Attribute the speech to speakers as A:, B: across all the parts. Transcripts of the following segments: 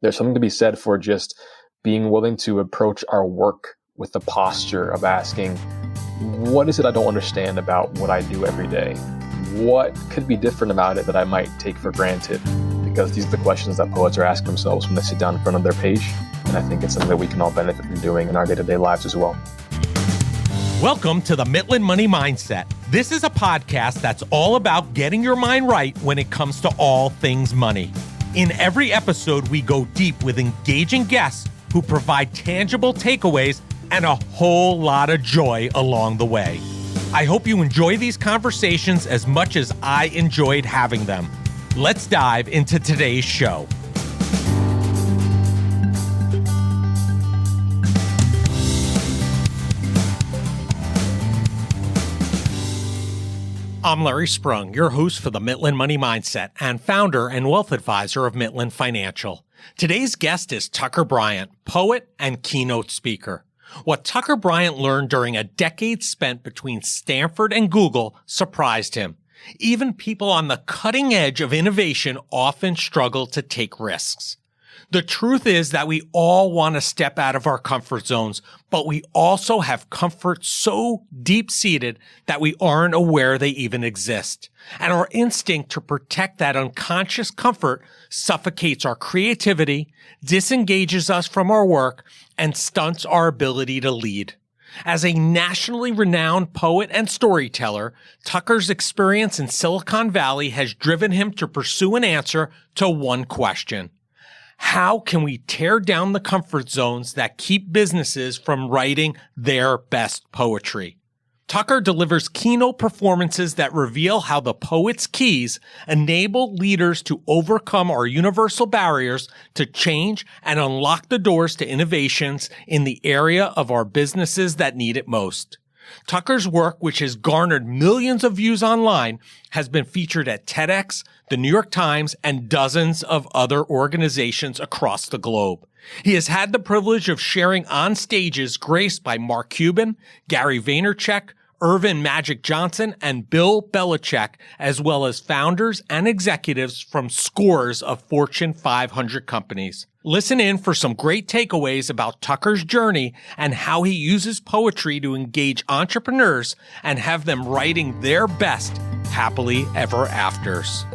A: There's something to be said for just being willing to approach our work with the posture of asking, what is it I don't understand about what I do every day? What could be different about it that I might take for granted? Because these are the questions that poets are asking themselves when they sit down in front of their page. And I think it's something that we can all benefit from doing in our day-to-day lives as well.
B: Welcome to the Midland Money Mindset. This is a podcast that's all about getting your mind right when it comes to all things money. In every episode, we go deep with engaging guests who provide tangible takeaways and a whole lot of joy along the way. I hope you enjoy these conversations as much as I enjoyed having them. Let's dive into today's show. I'm Larry Sprung, your host for the Midland Money Mindset and founder and wealth advisor of Midland Financial. Today's guest is Tucker Bryant, poet and keynote speaker. What Tucker Bryant learned during a decade spent between Stanford and Google surprised him. Even people on the cutting edge of innovation often struggle to take risks. The truth is that we all want to step out of our comfort zones, but we also have comfort so deep-seated that we aren't aware they even exist. And our instinct to protect that unconscious comfort suffocates our creativity, disengages us from our work, and stunts our ability to lead. As a nationally renowned poet and storyteller, Tucker's experience in Silicon Valley has driven him to pursue an answer to one question. How can we tear down the comfort zones that keep businesses from writing their best poetry? Tucker delivers keynote performances that reveal how the poet's keys enable leaders to overcome our universal barriers to change and unlock the doors to innovations in the area of our businesses that need it most. Tucker's work, which has garnered millions of views online, has been featured at TEDx, the New York Times, and dozens of other organizations across the globe. He has had the privilege of sharing on stages graced by Mark Cuban, Gary Vaynerchuk, Irvin Magic Johnson, and Bill Belichick, as well as founders and executives from scores of Fortune 500 companies. Listen in for some great takeaways about Tucker's journey and how he uses poetry to engage entrepreneurs and have them writing their best happily ever afters.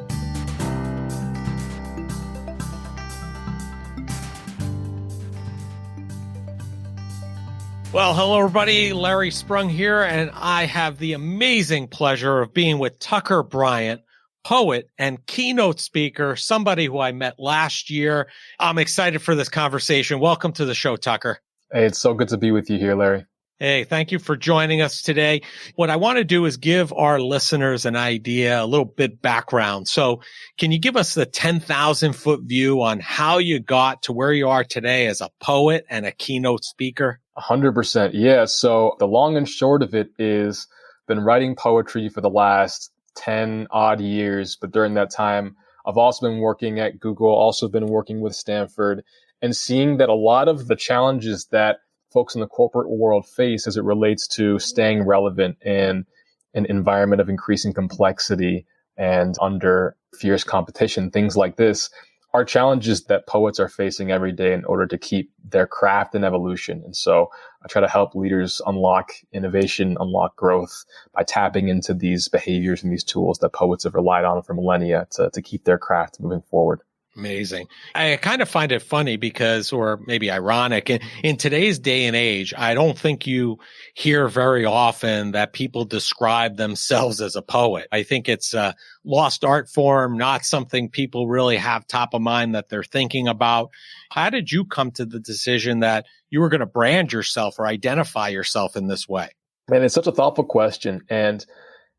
B: Well, hello, everybody. Larry Sprung here, and I have the amazing pleasure of being with Tucker Bryant, poet and keynote speaker, somebody who I met last year. I'm excited for this conversation. Welcome to the show, Tucker.
A: Hey, it's so good to be with you here, Larry.
B: Hey, thank you for joining us today. What I want to do is give our listeners an idea, a little bit background. So can you give us the 10,000-foot view on how you got to where you are today as a poet and a keynote speaker?
A: 100%. Yeah. So the long and short of it is been writing poetry for the last 10 odd years. But during that time, I've also been working at Google, also been working with Stanford, and seeing that a lot of the challenges that folks in the corporate world face as it relates to staying relevant in an environment of increasing complexity and under fierce competition, things like this, are challenges that poets are facing every day in order to keep their craft in evolution. And so I try to help leaders unlock innovation, unlock growth by tapping into these behaviors and these tools that poets have relied on for millennia to keep their craft moving forward.
B: Amazing. I kind of find it funny because, or maybe ironic, in today's day and age, I don't think you hear very often that people describe themselves as a poet. I think it's a lost art form, not something people really have top of mind that they're thinking about. How did you come to the decision that you were going to brand yourself or identify yourself in this way?
A: Man, it's such a thoughtful question. And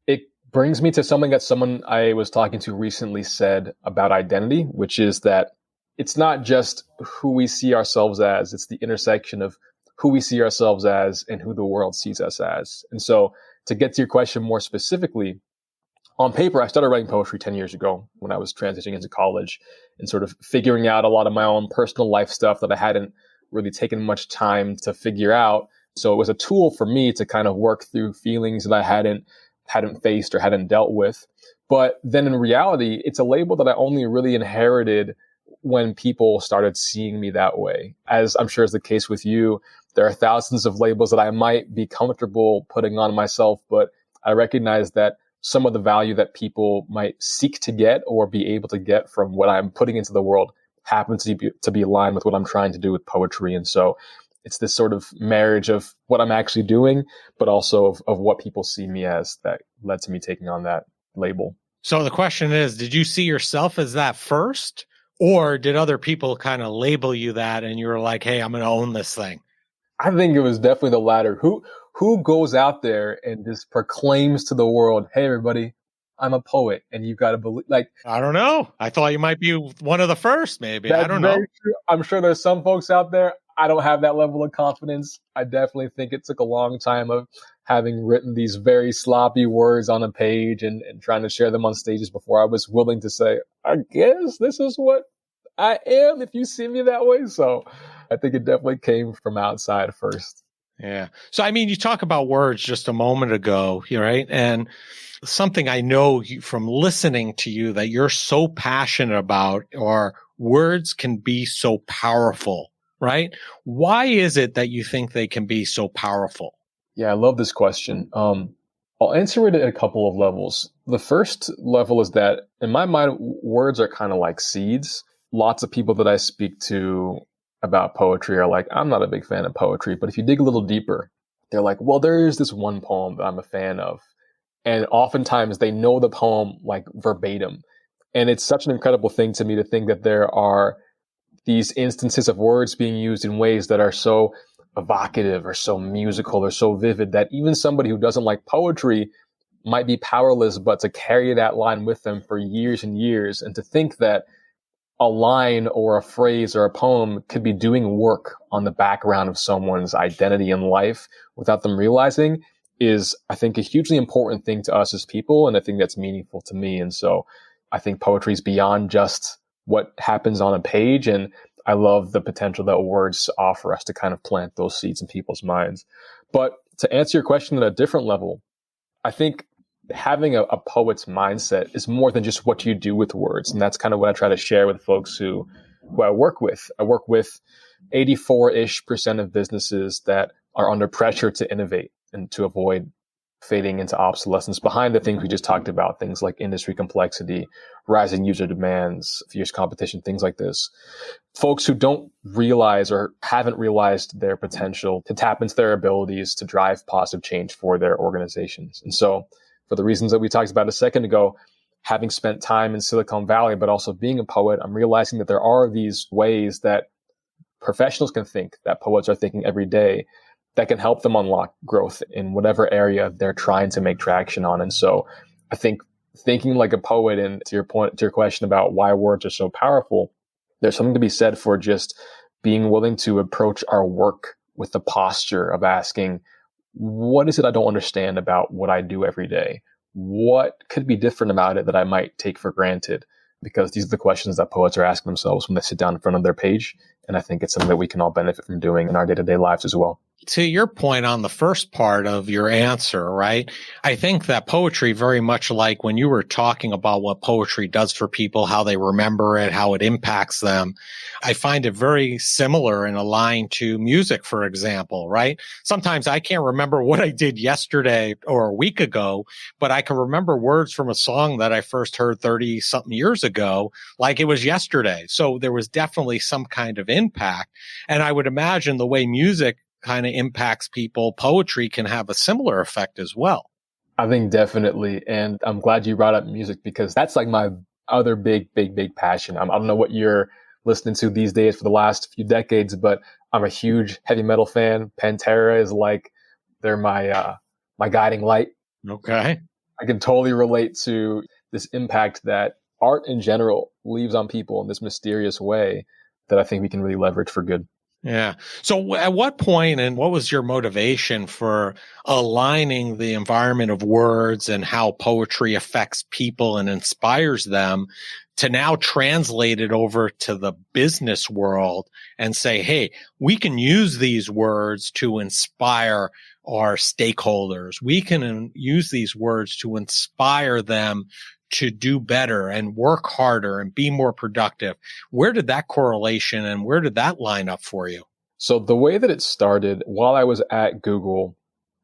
A: it brings me to something that someone I was talking to recently said about identity, which is that it's not just who we see ourselves as, it's the intersection of who we see ourselves as and who the world sees us as. And so to get to your question more specifically, on paper, I started writing poetry 10 years ago when I was transitioning into college and sort of figuring out a lot of my own personal life stuff that I hadn't really taken much time to figure out. So it was a tool for me to kind of work through feelings that I hadn't faced or hadn't dealt with. But then in reality, it's a label that I only really inherited when people started seeing me that way. As I'm sure is the case with you, there are thousands of labels that I might be comfortable putting on myself, but I recognize that some of the value that people might seek to get or be able to get from what I'm putting into the world happens to be aligned with what I'm trying to do with poetry. And so it's this sort of marriage of what I'm actually doing, but also of what people see me as that led to me taking on that label.
B: So the question is, did you see yourself as that first, or did other people kind of label you that and you were like, hey, I'm going to own this thing?
A: I think it was definitely the latter. Who goes out there and just proclaims to the world, hey, everybody, I'm a poet, and you've got to believe, like,
B: I don't know. I thought you might be one of the first, maybe. I
A: that's
B: don't know.
A: very true. I'm sure there's some folks out there. I don't have that level of confidence. I definitely think it took a long time of having written these very sloppy words on a page and trying to share them on stages before I was willing to say, I guess this is what I am if you see me that way. So I think it definitely came from outside first.
B: Yeah. So, I mean, you talk about words just a moment ago, right? And something I know from listening to you that you're so passionate about, or words can be so powerful, right? Why is it that you think they can be so powerful?
A: Yeah, I love this question. I'll answer it at a couple of levels. The first level is that in my mind, words are kind of like seeds. Lots of people that I speak to about poetry are like, I'm not a big fan of poetry, but if you dig a little deeper, they're like, well, there is this one poem that I'm a fan of. And oftentimes they know the poem like verbatim. And it's such an incredible thing to me to think that there are these instances of words being used in ways that are so evocative or so musical or so vivid that even somebody who doesn't like poetry might be powerless, but to carry that line with them for years and years, and to think that a line or a phrase or a poem could be doing work on the background of someone's identity and life without them realizing is, I think, a hugely important thing to us as people, and a thing that's meaningful to me. And so I think poetry is beyond just what happens on a page, and I love the potential that words offer us to kind of plant those seeds in people's minds. But to answer your question at a different level, I think having a poet's mindset is more than just what you do with words. And that's kind of what I try to share with folks who I work with. I work with 84-ish% of businesses that are under pressure to innovate and to avoid fading into obsolescence behind the things we just talked about, things like industry complexity, rising user demands, fierce competition, things like this. Folks who don't realize or haven't realized their potential to tap into their abilities to drive positive change for their organizations. And so for the reasons that we talked about a second ago, having spent time in Silicon Valley, but also being a poet, I'm realizing that there are these ways that professionals can think, that poets are thinking every day, that can help them unlock growth in whatever area they're trying to make traction on. And so I think thinking like a poet, and to your point, to your question about why words are so powerful, there's something to be said for just being willing to approach our work with the posture of asking, what is it I don't understand about what I do every day? What could be different about it that I might take for granted? Because these are the questions that poets are asking themselves when they sit down in front of their page. And I think it's something that we can all benefit from doing in our day-to-day lives as well.
B: To your point on the first part of your answer, right? I think that poetry, very much like when you were talking about what poetry does for people, how they remember it, how it impacts them, I find it very similar and aligned to music, for example, right? Sometimes I can't remember what I did yesterday or a week ago, but I can remember words from a song that I first heard 30 something years ago, like it was yesterday. So there was definitely some kind of impact. And I would imagine the way music kind of impacts people, poetry can have a similar effect as well.
A: I think definitely. And I'm glad you brought up music, because that's like my other big passion. I don't know what you're listening to these days for the last few decades, but I'm a huge heavy metal fan. Pantera is like, they're my guiding light.
B: Okay.
A: I can totally relate to this impact that art in general leaves on people in this mysterious way that I think we can really leverage for good.
B: Yeah. So at what point and what was your motivation for aligning the environment of words and how poetry affects people and inspires them to now translate it over to the business world and say, hey, we can use these words to inspire our stakeholders. We can use these words to inspire them to do better and work harder and be more productive. Where did that correlation and where did that line up for you?
A: So the way that it started, while I was at Google,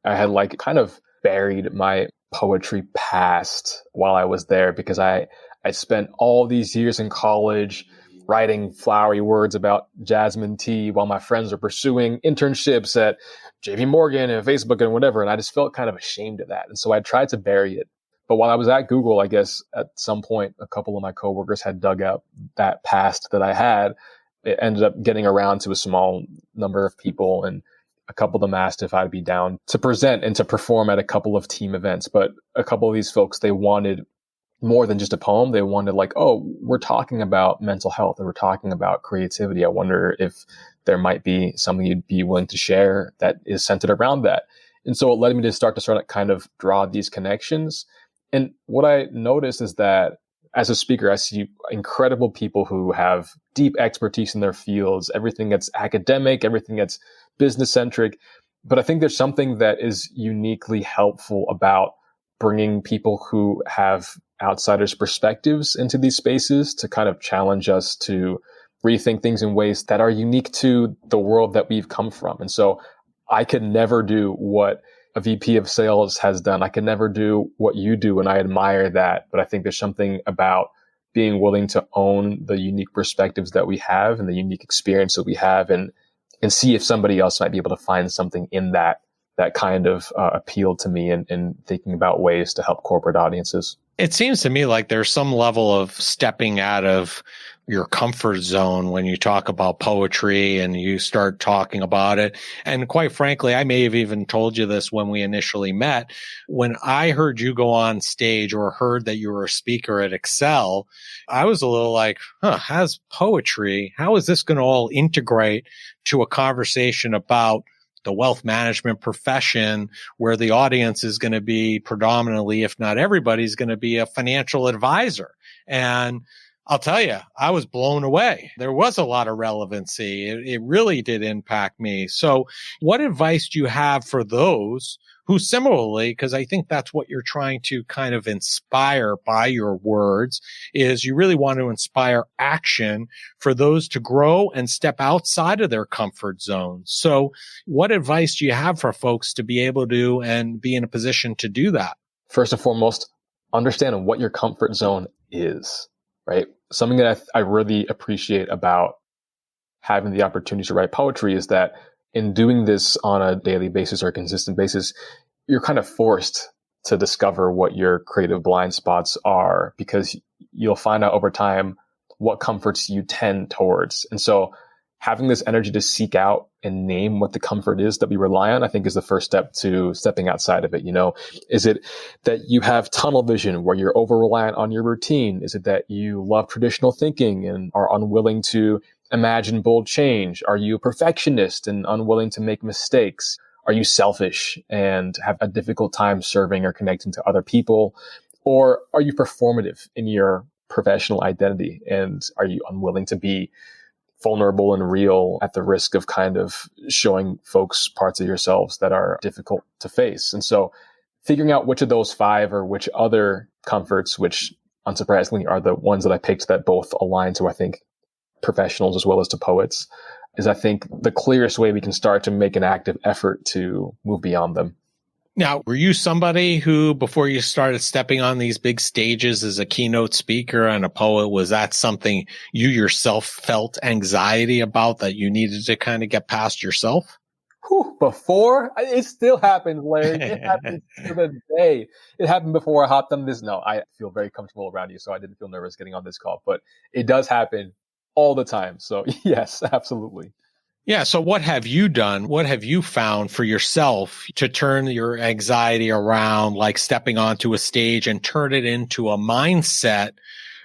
A: I had kind of buried my poetry past while I was there because I spent all these years in college writing flowery words about jasmine tea while my friends were pursuing internships at JP Morgan and Facebook and whatever. And I just felt kind of ashamed of that. And so I tried to bury it. But while I was at Google, I guess at some point, a couple of my coworkers had dug out that past that I had. It ended up getting around to a small number of people, and a couple of them asked if I'd be down to present and to perform at a couple of team events. But a couple of these folks, they wanted more than just a poem. They wanted oh, we're talking about mental health and we're talking about creativity. I wonder if there might be something you'd be willing to share that is centered around that. And so it led me to start to kind of draw these connections. And what I noticed is that as a speaker, I see incredible people who have deep expertise in their fields, everything that's academic, everything that's business centric. But I think there's something that is uniquely helpful about bringing people who have outsiders' perspectives into these spaces to kind of challenge us to rethink things in ways that are unique to the world that we've come from. And so I could never do what a VP of sales has done. I could never do what you do, and I admire that. But I think there's something about being willing to own the unique perspectives that we have and the unique experience that we have, and see if somebody else might be able to find something in that kind of appeal to me, and thinking about ways to help corporate audiences.
B: It seems to me like there's some level of stepping out of your comfort zone when you talk about poetry and you start talking about it. And quite frankly, I may have even told you this when we initially met. When I heard you go on stage or heard that you were a speaker at Excel, I was a little how's poetry? How is this going to all integrate to a conversation about the wealth management profession, where the audience is going to be predominantly, if not everybody's going to be a financial advisor? And I'll tell you, I was blown away. There was a lot of relevancy. It really did impact me. So what advice do you have for those who similarly, because I think that's what you're trying to kind of inspire by your words, is you really want to inspire action for those to grow and step outside of their comfort zone. So what advice do you have for folks to be able to and be in a position to do that?
A: First and foremost, understand what your comfort zone is, right? Something that I really appreciate about having the opportunity to write poetry is that in doing this on a daily basis or a consistent basis, you're kind of forced to discover what your creative blind spots are, because you'll find out over time what comforts you tend towards. And so having this energy to seek out and name what the comfort is that we rely on, I think is the first step to stepping outside of it. Is it that you have tunnel vision where you're over reliant on your routine? Is it that you love traditional thinking and are unwilling to imagine bold change? Are you a perfectionist and unwilling to make mistakes? Are you selfish and have a difficult time serving or connecting to other people? Or are you performative in your professional identity? And are you unwilling to be vulnerable and real at the risk of kind of showing folks parts of yourselves that are difficult to face? And so figuring out which of those five or which other comforts, which unsurprisingly are the ones that I picked that both align to, I think, professionals as well as to poets, is I think the clearest way we can start to make an active effort to move beyond them.
B: Now, were you somebody who, before you started stepping on these big stages as a keynote speaker and a poet, was that something you yourself felt anxiety about, that you needed to kind of get past yourself?
A: Before? It still happens, Larry. It happens to the day. It happened before I hopped on this. No, I feel very comfortable around you, so I didn't feel nervous getting on this call, but it does happen all the time. So yes, absolutely.
B: Yeah. So what have you done? What have you found for yourself to turn your anxiety around, like stepping onto a stage, and turn it into a mindset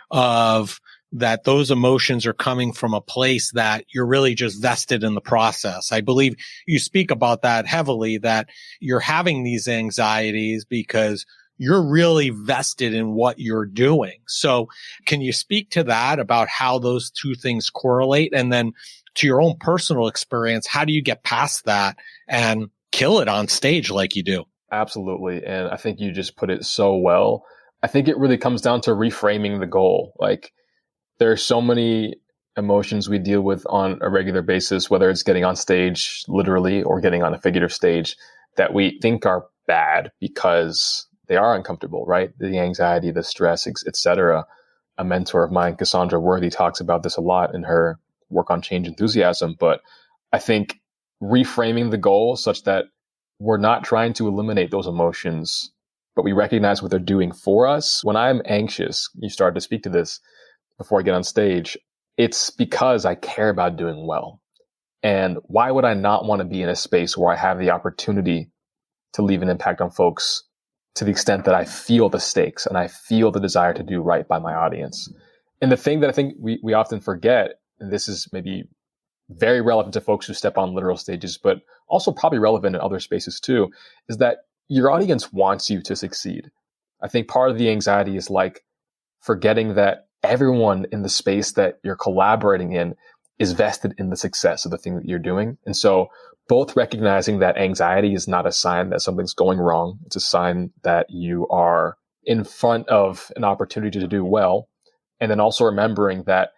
B: of that those emotions are coming from a place that you're really just vested in the process? I believe you speak about that heavily, that you're having these anxieties because you're really vested in what you're doing. So can you speak to that, about how those two things correlate? And then to your own personal experience, how do you get past that and kill it on stage like you do?
A: Absolutely. And I think you just put it so well. I think it really comes down to reframing the goal. Like, there are so many emotions we deal with on a regular basis, whether it's getting on stage literally or getting on a figurative stage, that we think are bad because they are uncomfortable, right? The anxiety, the stress, etc. A mentor of mine, Cassandra Worthy, talks about this a lot in her work on change enthusiasm. But I think reframing the goal such that we're not trying to eliminate those emotions, but we recognize what they're doing for us. When I'm anxious, you started to speak to this before I get on stage, it's because I care about doing well. And why would I not want to be in a space where I have the opportunity to leave an impact on folks to the extent that I feel the stakes and I feel the desire to do right by my audience? And the thing that I think we often forget, and this is maybe very relevant to folks who step on literal stages, but also probably relevant in other spaces too, is that your audience wants you to succeed. I think part of the anxiety is like forgetting that everyone in the space that you're collaborating in is vested in the success of the thing that you're doing. And so both recognizing that anxiety is not a sign that something's going wrong. It's a sign that you are in front of an opportunity to do well. And then also remembering that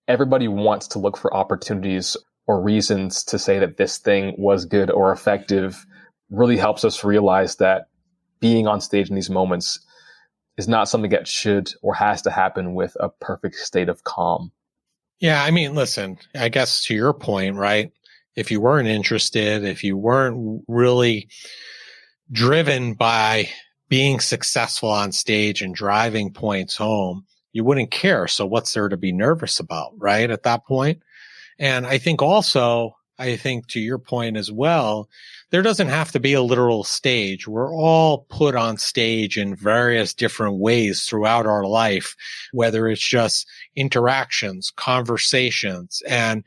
A: everybody wants to look for opportunities or reasons to say that this thing was good or effective really helps us realize that being on stage in these moments is not something that should or has to happen with a perfect state of calm.
B: Yeah, I mean, listen, I guess to your point, right? If you weren't interested, if you weren't really driven by being successful on stage and driving points home, you wouldn't care. So what's there to be nervous about, right? At that point. And I think also, to your point as well, there doesn't have to be a literal stage. We're all put on stage in various different ways throughout our life, whether it's just interactions, conversations. And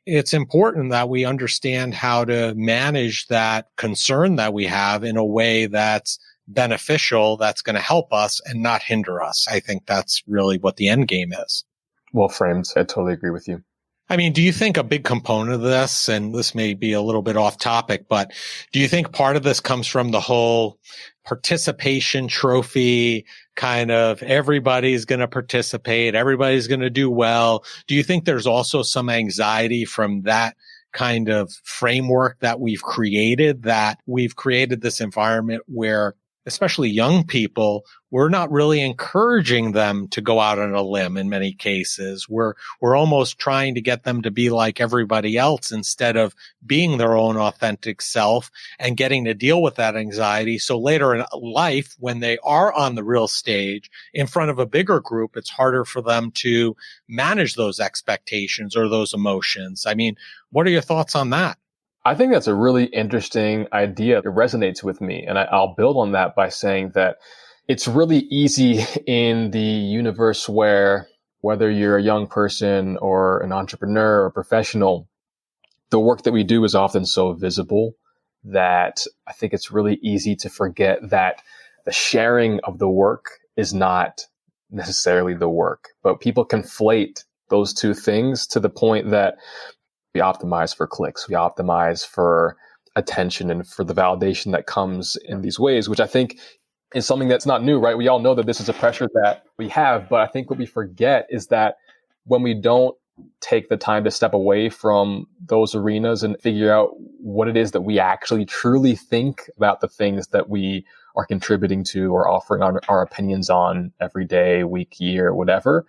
B: it's important that we understand how to manage that concern that we have in a way that's beneficial, that's going to help us and not hinder us. I think that's really what the end game is.
A: Well framed. I totally agree with you.
B: I mean, do you think a big component of this, and this may be a little bit off topic, but do you think part of this comes from the whole participation trophy kind of everybody's going to participate, everybody's going to do well? Do you think there's also some anxiety from that kind of framework that we've created this environment where, especially young people, we're not really encouraging them to go out on a limb in many cases. We're almost trying to get them to be like everybody else instead of being their own authentic self and getting to deal with that anxiety. So later in life, when they are on the real stage in front of a bigger group, it's harder for them to manage those expectations or those emotions. I mean, what are your thoughts on that?
A: I think that's a really interesting idea. It resonates with me. And I'll build on that by saying that it's really easy in the universe where, whether you're a young person or an entrepreneur or professional, the work that we do is often so visible that I think it's really easy to forget that the sharing of the work is not necessarily the work. But people conflate those two things to the point that we optimize for clicks, we optimize for attention and for the validation that comes in these ways, which I think is something that's not new, right? We all know that this is a pressure that we have, but I think what we forget is that when we don't take the time to step away from those arenas and figure out what it is that we actually truly think about the things that we are contributing to or offering our opinions on every day, week, year, whatever,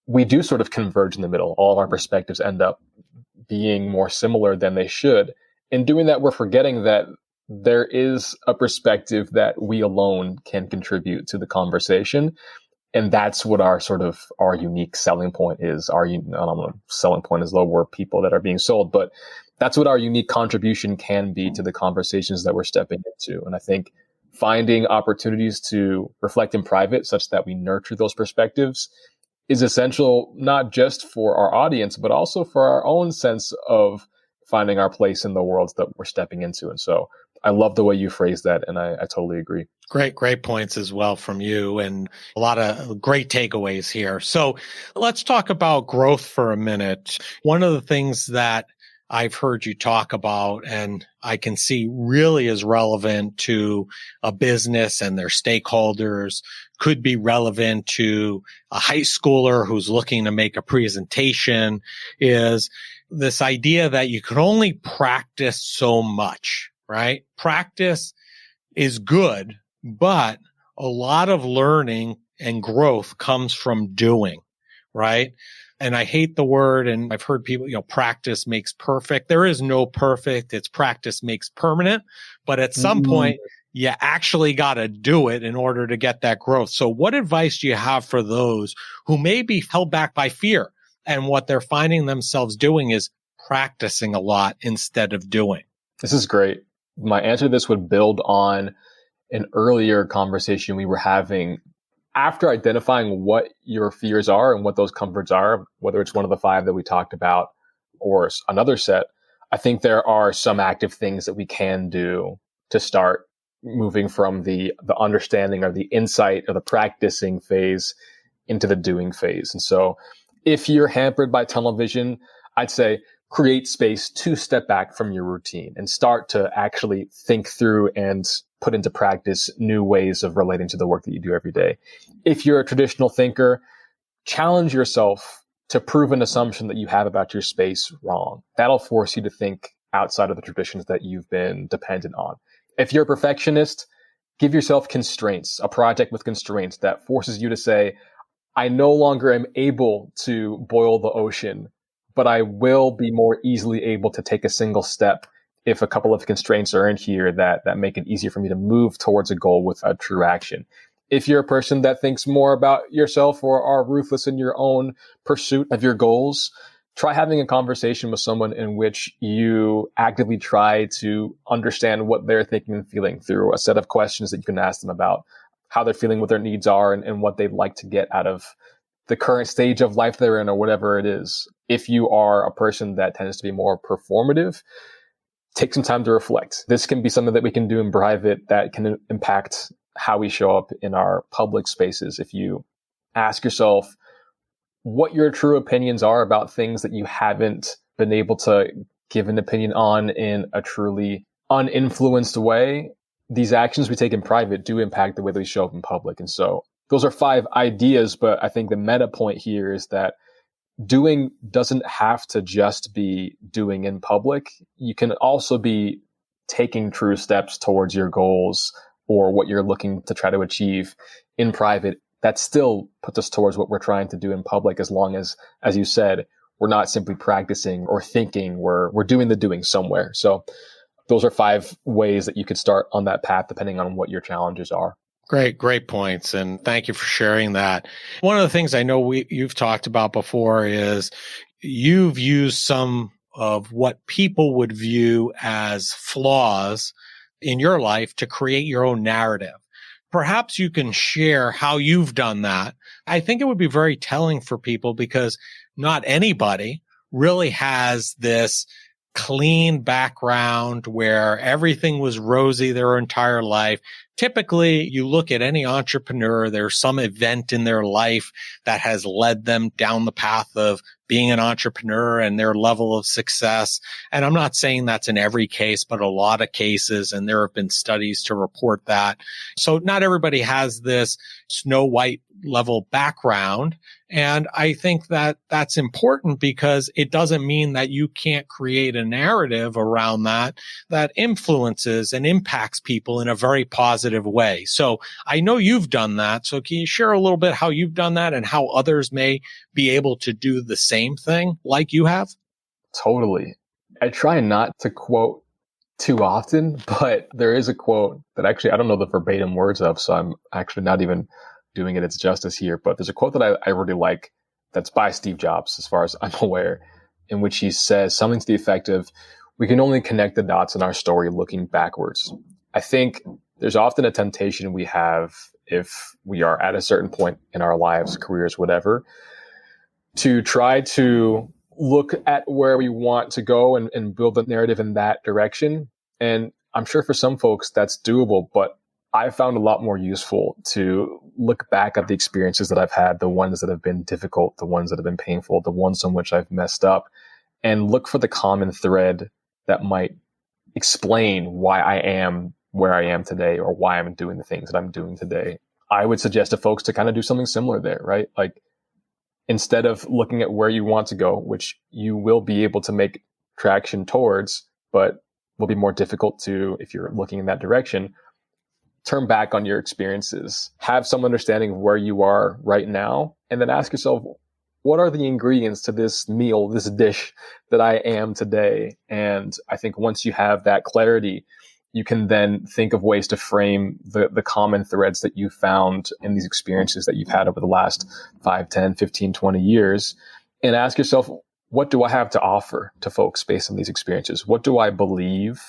A: we do sort of converge in the middle. All of our perspectives end up being more similar than they should. In doing that, we're forgetting that there is a perspective that we alone can contribute to the conversation. And that's what our unique selling point is. I don't know, selling point is low word, people that are being sold, but that's what our unique contribution can be to the conversations that we're stepping into. And I think finding opportunities to reflect in private such that we nurture those perspectives is essential, not just for our audience, but also for our own sense of finding our place in the world that we're stepping into. And so I love the way you phrase that, and I totally agree.
B: Great points as well from you, and a lot of great takeaways here. So let's talk about growth for a minute. One of the things that I've heard you talk about, and I can see really is relevant to a business and their stakeholders, could be relevant to a high schooler who's looking to make a presentation, is this idea that you can only practice so much, right? Practice is good, but a lot of learning and growth comes from doing, right? And I hate the word, and I've heard people, practice makes perfect. There is no perfect. It's practice makes permanent. But at some point, you actually got to do it in order to get that growth. So what advice do you have for those who may be held back by fear, and what they're finding themselves doing is practicing a lot instead of doing?
A: This is great. My answer to this would build on an earlier conversation we were having. After identifying what your fears are and what those comforts are, whether it's one of the 5 that we talked about or another set, I think there are some active things that we can do to start moving from the understanding or the insight or the practicing phase into the doing phase. And so if you're hampered by tunnel vision, I'd say create space to step back from your routine and start to actually think through and put into practice new ways of relating to the work that you do every day. If you're a traditional thinker, challenge yourself to prove an assumption that you have about your space wrong. That'll force you to think outside of the traditions that you've been dependent on. If you're a perfectionist, give yourself constraints, a project with constraints that forces you to say, I no longer am able to boil the ocean, but I will be more easily able to take a single step if a couple of constraints are in here that make it easier for me to move towards a goal with a true action. If you're a person that thinks more about yourself or are ruthless in your own pursuit of your goals, try having a conversation with someone in which you actively try to understand what they're thinking and feeling through a set of questions that you can ask them about how they're feeling, what their needs are, and what they'd like to get out of the current stage of life they're in or whatever it is. If you are a person that tends to be more performative, take some time to reflect. This can be something that we can do in private that can impact how we show up in our public spaces. If you ask yourself what your true opinions are about things that you haven't been able to give an opinion on in a truly uninfluenced way, these actions we take in private do impact the way that we show up in public. And so those are 5 ideas, but I think the meta point here is that doing doesn't have to just be doing in public. You can also be taking true steps towards your goals or what you're looking to try to achieve in private. That still puts us towards what we're trying to do in public, as long as you said, we're not simply practicing or thinking, we're doing the doing somewhere. So those are 5 ways that you could start on that path, depending on what your challenges are.
B: Great points. And thank you for sharing that. One of the things I know you've talked about before is you've used some of what people would view as flaws in your life to create your own narrative. Perhaps you can share how you've done that. I think it would be very telling for people because not anybody really has this clean background where everything was rosy their entire life. Typically, you look at any entrepreneur, there's some event in their life that has led them down the path of being an entrepreneur and their level of success. And I'm not saying that's in every case, but a lot of cases, and there have been studies to report that. So not everybody has this Snow White level background. And I think that that's important because it doesn't mean that you can't create a narrative around that influences and impacts people in a very positive way. So I know you've done that. So can you share a little bit how you've done that and how others may be able to do the same thing like you have?
A: Totally. I try not to quote too often, but there is a quote that actually I don't know the verbatim words of, so I'm actually not even doing it its justice here. But there's a quote that I really like that's by Steve Jobs, as far as I'm aware, in which he says something to the effect of, we can only connect the dots in our story looking backwards. I think there's often a temptation we have if we are at a certain point in our lives, careers, whatever, to try to look at where we want to go and build a narrative in that direction. And I'm sure for some folks that's doable, but I found a lot more useful to look back at the experiences that I've had, the ones that have been difficult, the ones that have been painful, the ones on which I've messed up, and look for the common thread that might explain why I am where I am today or why I'm doing the things that I'm doing today. I would suggest to folks to kind of do something similar there, right? Like, instead of looking at where you want to go, which you will be able to make traction towards, but will be more difficult to if you're looking in that direction, turn back on your experiences, have some understanding of where you are right now, and then ask yourself, what are the ingredients to this meal, this dish that I am today? And I think once you have that clarity, you can then think of ways to frame the common threads that you found in these experiences that you've had over the last 5, 10, 15, 20 years, and ask yourself, what do I have to offer to folks based on these experiences? What do I believe?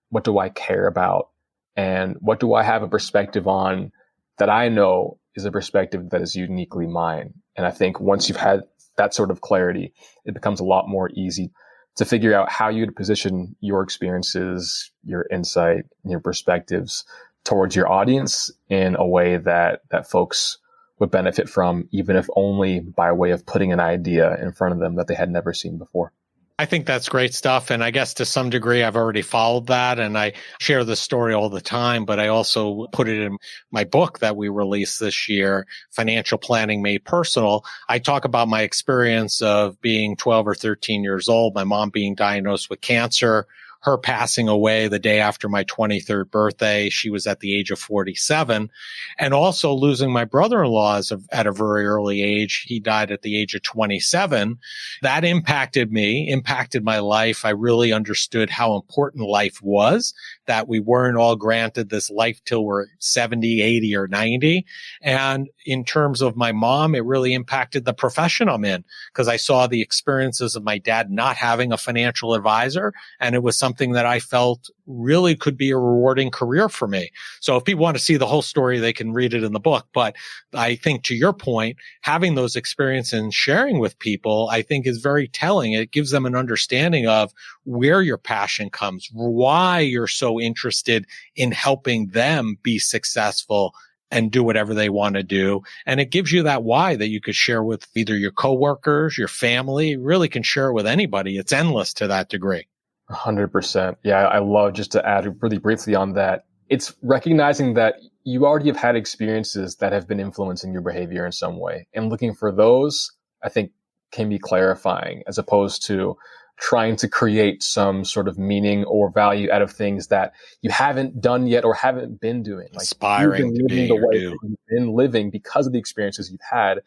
A: What do I care about? And what do I have a perspective on that I know is a perspective that is uniquely mine? And I think once you've had that sort of clarity, it becomes a lot more easy to figure out how you'd position your experiences, your insight, and your perspectives towards your audience in a way that folks would benefit from, even if only by way of putting an idea in front of them that they had never seen before.
B: I think that's great stuff. And I guess to some degree, I've already followed that. And I share this story all the time, but I also put it in my book that we released this year, Financial Planning Made Personal. I talk about my experience of being 12 or 13 years old, my mom being diagnosed with cancer, her passing away the day after my 23rd birthday. She was at the age of 47. And also losing my brother-in-law at a very early age. He died at the age of 27. That impacted me, impacted my life. I really understood how important life was, that we weren't all granted this life till we're 70, 80, or 90. And in terms of my mom, it really impacted the profession I'm in, because I saw the experiences of my dad not having a financial advisor. And it was something that I felt really could be a rewarding career for me. So if people want to see the whole story, they can read it in the book. But I think, to your point, having those experiences and sharing with people, I think is very telling. It gives them an understanding of where your passion comes, why you're so interested in helping them be successful and do whatever they want to do. And it gives you that why that you could share with either your coworkers, your family. You really can share it with anybody. It's endless to that degree.
A: 100%. Yeah, I love, just to add really briefly on that, it's recognizing that you already have had experiences that have been influencing your behavior in some way. And looking for those, I think, can be clarifying, as opposed to trying to create some sort of meaning or value out of things that you haven't done yet or haven't been doing. Like,
B: aspiring to be
A: the way that you've been living because of the experiences you've had.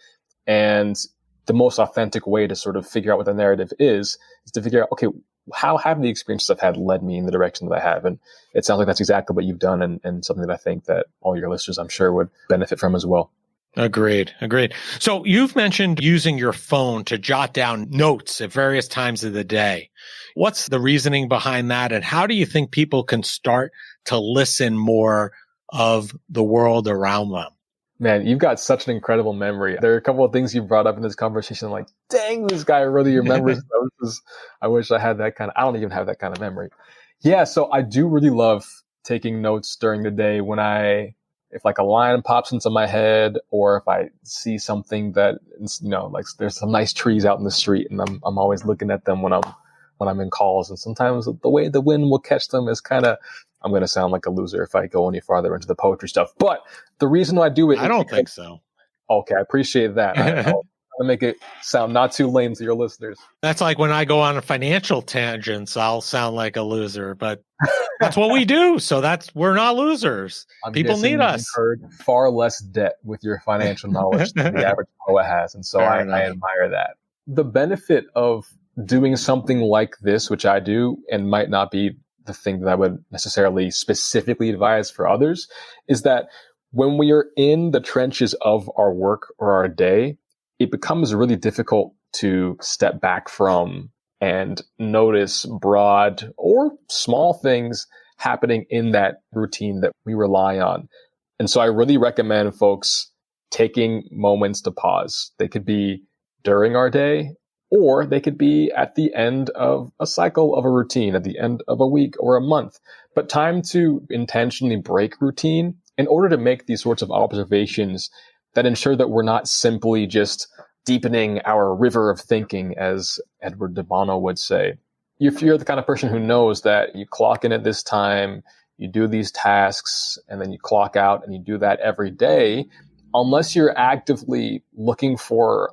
A: And the most authentic way to sort of figure out what the narrative is to figure out, okay, how have the experiences I've had led me in the direction that I have? And it sounds like that's exactly what you've done, and something that I think that all your listeners, I'm sure, would benefit from as well.
B: Agreed. So you've mentioned using your phone to jot down notes at various times of the day. What's the reasoning behind that? And how do you think people can start to listen more of the world around them?
A: Man, you've got such an incredible memory. There are a couple of things you brought up in this conversation. Like, dang, this guy really remembers those. I wish I had that I don't even have that kind of memory. Yeah, so I do really love taking notes during the day if like a line pops into my head, or if I see something that, like there's some nice trees out in the street, and I'm always looking at them when I'm in calls. And sometimes the way the wind will catch them is kind of, I'm going to sound like a loser if I go any farther into the poetry stuff. But the reason I do it,
B: I don't think so.
A: Okay, I appreciate that. I'll make it sound not too lame to your listeners.
B: That's like when I go on financial tangents, I'll sound like a loser, but that's what we do. So we're not losers. People need us.
A: You've incurred far less debt with your financial knowledge than the average poet has. And so I admire that. The benefit of doing something like this, which I do, and might not be the thing that I would necessarily specifically advise for others, is that when we are in the trenches of our work or our day, it becomes really difficult to step back from and notice broad or small things happening in that routine that we rely on. And so I really recommend folks taking moments to pause. They could be during our day, or they could be at the end of a cycle of a routine, at the end of a week or a month. But time to intentionally break routine in order to make these sorts of observations that ensure that we're not simply just deepening our river of thinking, as Edward de Bono would say. If you're the kind of person who knows that you clock in at this time, you do these tasks, and then you clock out, and you do that every day, unless you're actively looking for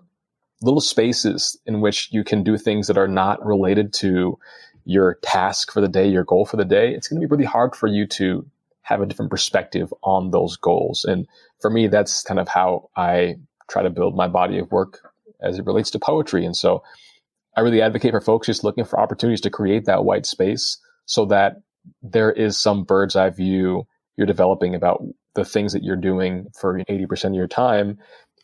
A: little spaces in which you can do things that are not related to your task for the day, your goal for the day, it's going to be really hard for you to have a different perspective on those goals. And for me, that's kind of how I try to build my body of work as it relates to poetry. And so I really advocate for folks just looking for opportunities to create that white space so that there is some bird's eye view you're developing about the things that you're doing for 80% of your time.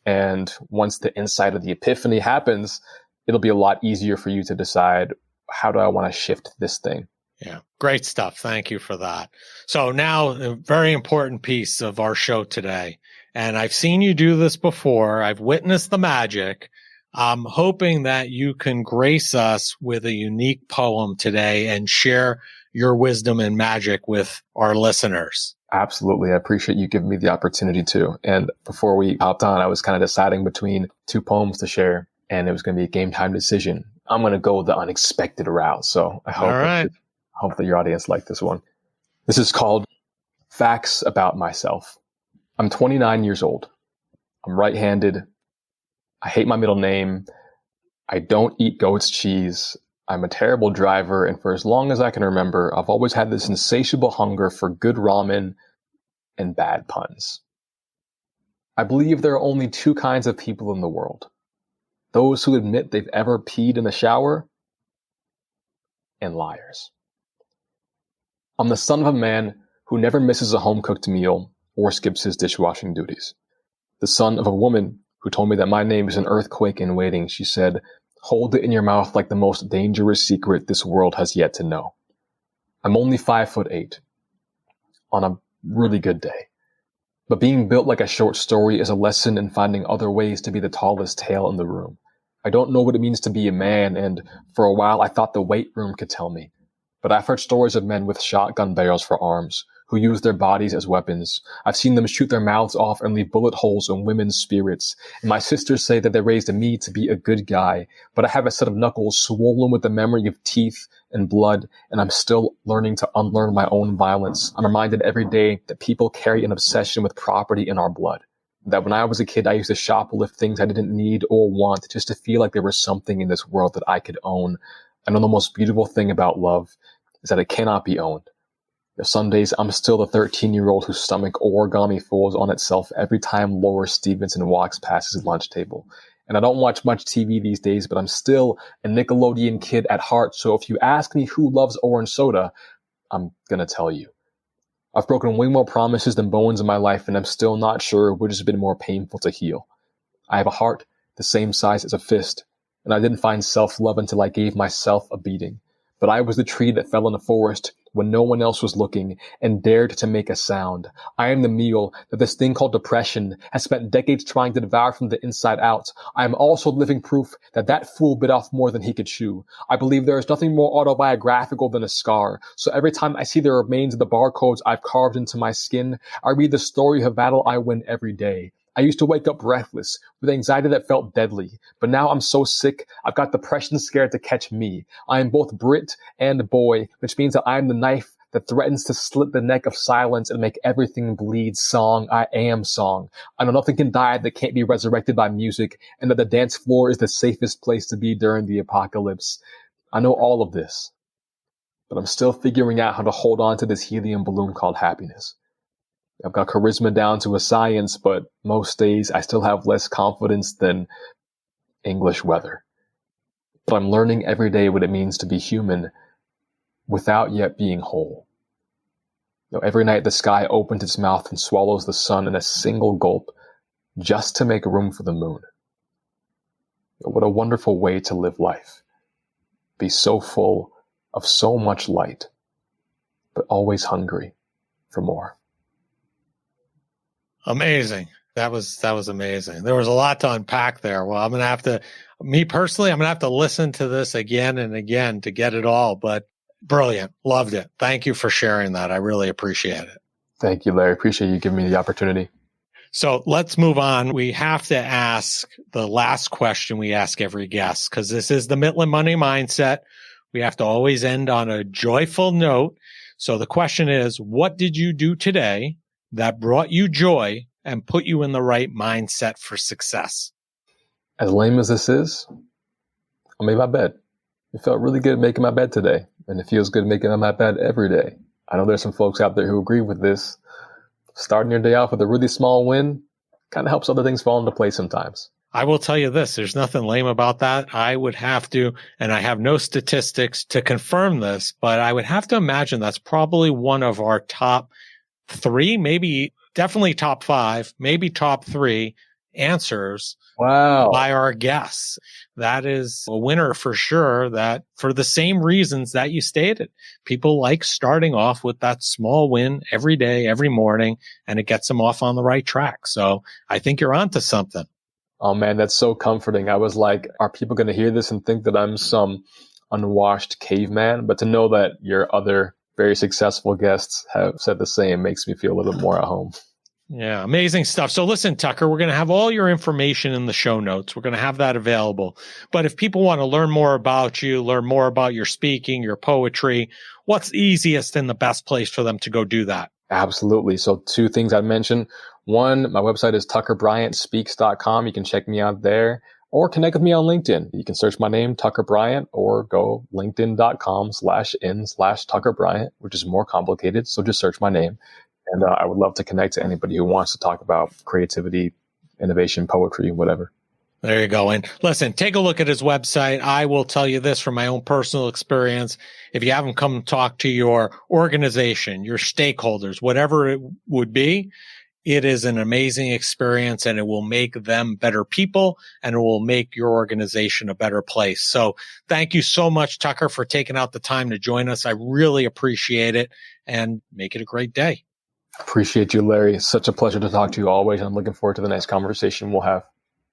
A: And once the insight of the epiphany happens, it'll be a lot easier for you to decide, how do I want to shift this thing?
B: Yeah, great stuff. Thank you for that. So now a very important piece of our show today, and I've seen you do this before. I've witnessed the magic. I'm hoping that you can grace us with a unique poem today and share your wisdom and magic with our listeners.
A: Absolutely. I appreciate you giving me the opportunity to. And before we hopped on, I was kind of deciding between two poems to share, and it was going to be a game time decision. I'm going to go the unexpected route. So I hope that your audience liked this one. This is called Facts About Myself. I'm 29 years old. I'm right-handed. I hate my middle name. I don't eat goat's cheese. I'm a terrible driver. And for as long as I can remember, I've always had this insatiable hunger for good ramen and bad puns. I believe there are only two kinds of people in the world. Those who admit they've ever peed in the shower, and liars. I'm the son of a man who never misses a home-cooked meal or skips his dishwashing duties. The son of a woman who told me that my name is an earthquake in waiting. She said, "Hold it in your mouth like the most dangerous secret this world has yet to know." I'm only 5'8" on a really good day. But being built like a short story is a lesson in finding other ways to be the tallest tale in the room. I don't know what it means to be a man, and for a while I thought the weight room could tell me. But I've heard stories of men with shotgun barrels for arms, who use their bodies as weapons. I've seen them shoot their mouths off and leave bullet holes in women's spirits. And my sisters say that they raised me to be a good guy, but I have a set of knuckles swollen with the memory of teeth and blood, and I'm still learning to unlearn my own violence. I'm reminded every day that people carry an obsession with property in our blood. That when I was a kid, I used to shoplift things I didn't need or want just to feel like there was something in this world that I could own. I know the most beautiful thing about love is that it cannot be owned. Some days I'm still the 13-year-old whose stomach origami folds on itself every time Laura Stevenson walks past his lunch table. And I don't watch much TV these days, but I'm still a Nickelodeon kid at heart. So if you ask me who loves orange soda, I'm going to tell you. I've broken way more promises than bones in my life, and I'm still not sure which has been more painful to heal. I have a heart the same size as a fist, and I didn't find self-love until I gave myself a beating. But I was the tree that fell in the forest when no one else was looking and dared to make a sound. I am the meal that this thing called depression has spent decades trying to devour from the inside out. I am also living proof that that fool bit off more than he could chew. I believe there is nothing more autobiographical than a scar. So every time I see the remains of the barcodes I've carved into my skin, I read the story of a battle I win every day. I used to wake up breathless, with anxiety that felt deadly. But now I'm so sick, I've got depression scared to catch me. I am both Brit and boy, which means that I am the knife that threatens to slit the neck of silence and make everything bleed. Song, I am song. I know nothing can die that can't be resurrected by music, and that the dance floor is the safest place to be during the apocalypse. I know all of this, but I'm still figuring out how to hold on to this helium balloon called happiness. I've got charisma down to a science, but most days I still have less confidence than English weather. But I'm learning every day what it means to be human without yet being whole. Every night the sky opens its mouth and swallows the sun in a single gulp just to make room for the moon. What a wonderful way to live life. Be so full of so much light, but always hungry for more.
B: Amazing. That was amazing. There was a lot to unpack there. Well, I'm going to have to listen to this again and again to get it all, but brilliant. Loved it. Thank you for sharing that. I really appreciate it.
A: Thank you, Larry. Appreciate you giving me the opportunity.
B: So let's move on. We have to ask the last question we ask every guest, because this is the Midland Money Mindset. We have to always end on a joyful note. So the question is, what did you do today that brought you joy and put you in the right mindset for success?
A: As lame as this is, I made my bed. It felt really good making my bed today, and it feels good making my bed every day. I know there's some folks out there who agree with this. Starting your day off with a really small win kind of helps other things fall into place sometimes.
B: I will tell you this, there's nothing lame about that. I would have to, and I have no statistics to confirm this, but I would have to imagine that's probably one of our top 3, maybe definitely top 5, maybe top 3 answers.
A: Wow.
B: By our guests. That is a winner for sure, that for the same reasons that you stated. People like starting off with that small win every day, every morning, and it gets them off on the right track. So I think you're onto something.
A: Oh man, that's so comforting. I was like, are people going to hear this and think that I'm some unwashed caveman? But to know that your other very successful guests have said the same makes me feel a little bit more at home.
B: Yeah, amazing stuff. So listen, Tucker, we're going to have all your information in the show notes. We're going to have that available. But if people want to learn more about you, learn more about your speaking, your poetry, what's the easiest and the best place for them to go do that?
A: Absolutely. So 2 things I'd mention. 1, my website is tuckerbryantSpeaks.com. You can check me out there or connect with me on LinkedIn. You can search my name, Tucker Bryant, or go linkedin.com/in/Tucker Bryant, which is more complicated. So just search my name. And I would love to connect to anybody who wants to talk about creativity, innovation, poetry, whatever.
B: There you go. And listen, take a look at his website. I will tell you this from my own personal experience. If you haven't come talk to your organization, your stakeholders, whatever it would be, it is an amazing experience and it will make them better people and it will make your organization a better place. So thank you so much, Tucker, for taking out the time to join us. I really appreciate it and make it a great day.
A: Appreciate you, Larry. It's such a pleasure to talk to you always. I'm looking forward to the next conversation we'll have.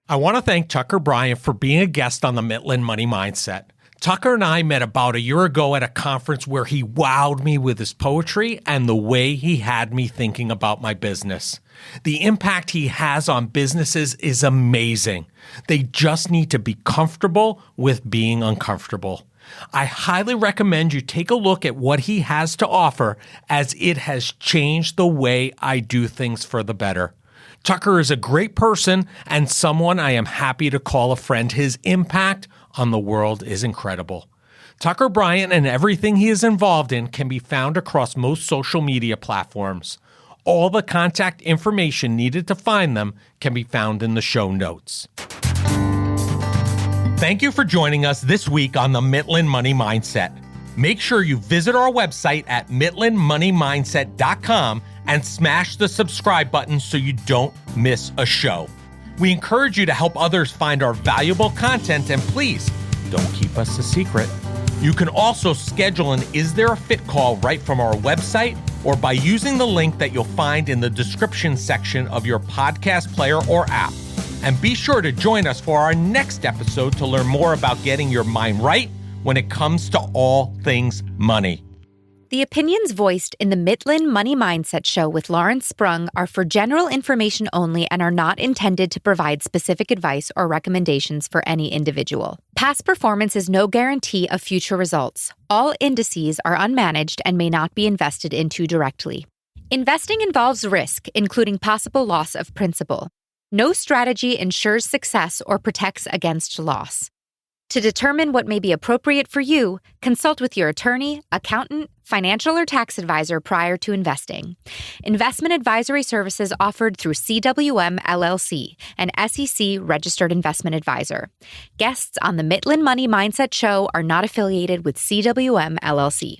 B: I want to thank Tucker Bryant for being a guest on the Midland Money Mindset. Tucker and I met about a year ago at a conference where he wowed me with his poetry and the way he had me thinking about my business. The impact he has on businesses is amazing. They just need to be comfortable with being uncomfortable. I highly recommend you take a look at what he has to offer, as it has changed the way I do things for the better. Tucker is a great person and someone I am happy to call a friend. His impact on the world is incredible. Tucker Bryant and everything he is involved in can be found across most social media platforms. All the contact information needed to find them can be found in the show notes. Thank you for joining us this week on the Midland Money Mindset. Make sure you visit our website at midlandmoneymindset.com and smash the subscribe button so you don't miss a show. We encourage you to help others find our valuable content, and please don't keep us a secret. You can also schedule an Is There a Fit call right from our website or by using the link that you'll find in the description section of your podcast player or app. And be sure to join us for our next episode to learn more about getting your mind right when it comes to all things money.
C: The opinions voiced in the Midland Money Mindset Show with Lawrence Sprung are for general information only and are not intended to provide specific advice or recommendations for any individual. Past performance is no guarantee of future results. All indices are unmanaged and may not be invested into directly. Investing involves risk, including possible loss of principal. No strategy ensures success or protects against loss. To determine what may be appropriate for you, consult with your attorney, accountant, financial or tax advisor prior to investing. Investment advisory services offered through CWM LLC, an SEC-registered investment advisor. Guests on the Midland Money Mindset Show are not affiliated with CWM LLC.